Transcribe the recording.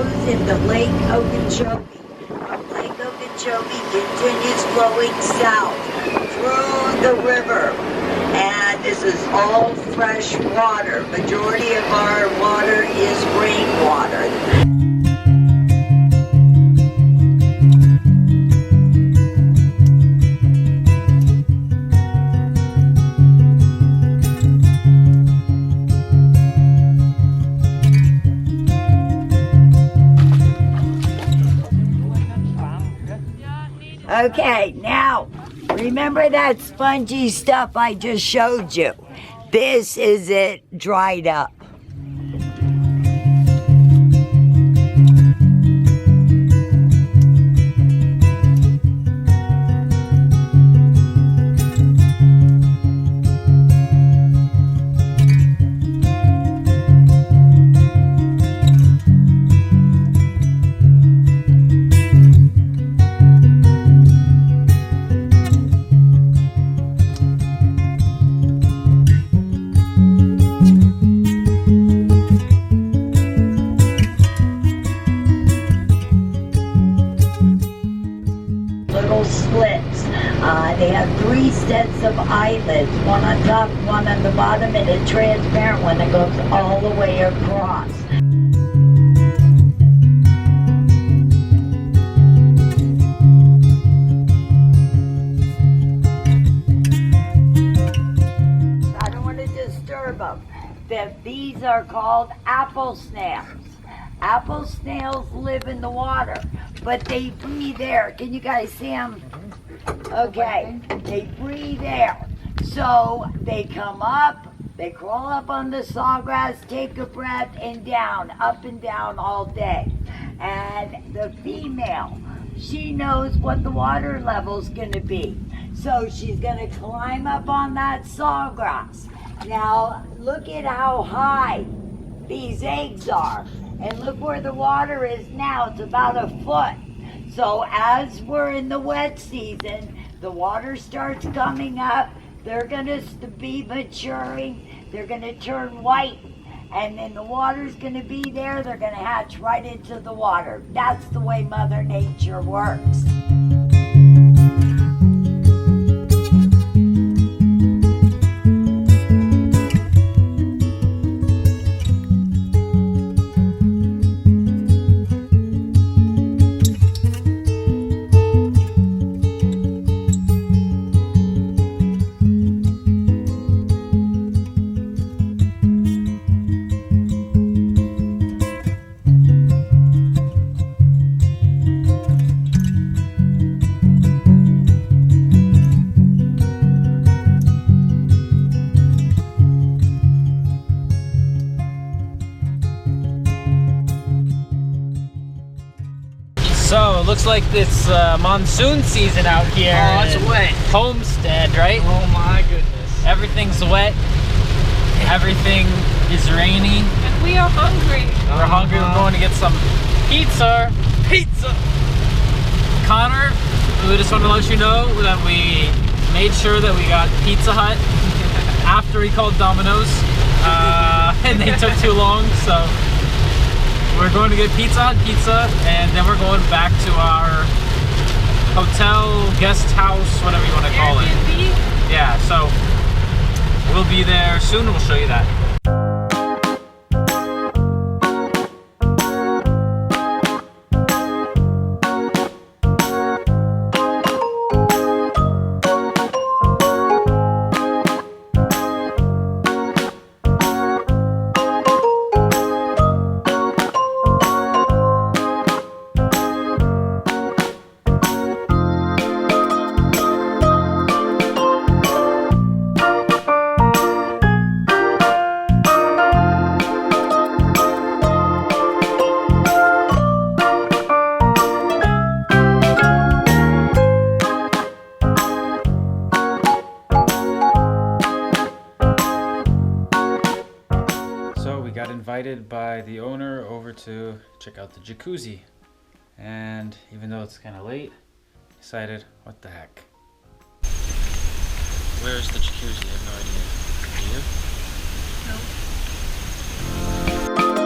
flows into Lake Okeechobee. From Lake Okeechobee continues flowing south through the river. And this is all fresh water. Majority of our water is rainwater. Okay, now, remember that spongy stuff I just showed you? This is it dried up. Splits. They have 3 sets of eyelids, one on top, one on the bottom, and a transparent one that goes all the way across. I don't want to disturb them. These are called apple snails. Apple snails live in the water, but they breathe air. Can you guys see them? Okay, they breathe air. So they come up, they crawl up on the sawgrass, take a breath, and down, up and down all day. And the female, she knows what the water level's gonna be. So she's gonna climb up on that sawgrass. Now, look at how high these eggs are. And look where the water is now, it's about a foot. So as we're in the wet season, the water starts coming up, they're gonna be maturing, they're gonna turn white, and then the water's gonna be there, they're gonna hatch right into the water. That's the way Mother Nature works. So, it looks like it's monsoon season out here. Oh, it's wet. Homestead, right? Oh my goodness. Everything's wet. Everything is rainy. And we are hungry. We're hungry. We're going to get some pizza. Pizza! Connor, we just want to let you know that we made sure that we got Pizza Hut after we called Domino's. And they took too long, so we're going to get Pizza Hut pizza, and then we're going back to our hotel, guest house, whatever you want to call it. Airbnb? Yeah, so we'll be there soon. We'll show you that. Invited by the owner over to check out the jacuzzi, and even though it's kind of late, decided what the heck. Where's the jacuzzi? I have no idea. Do you? No.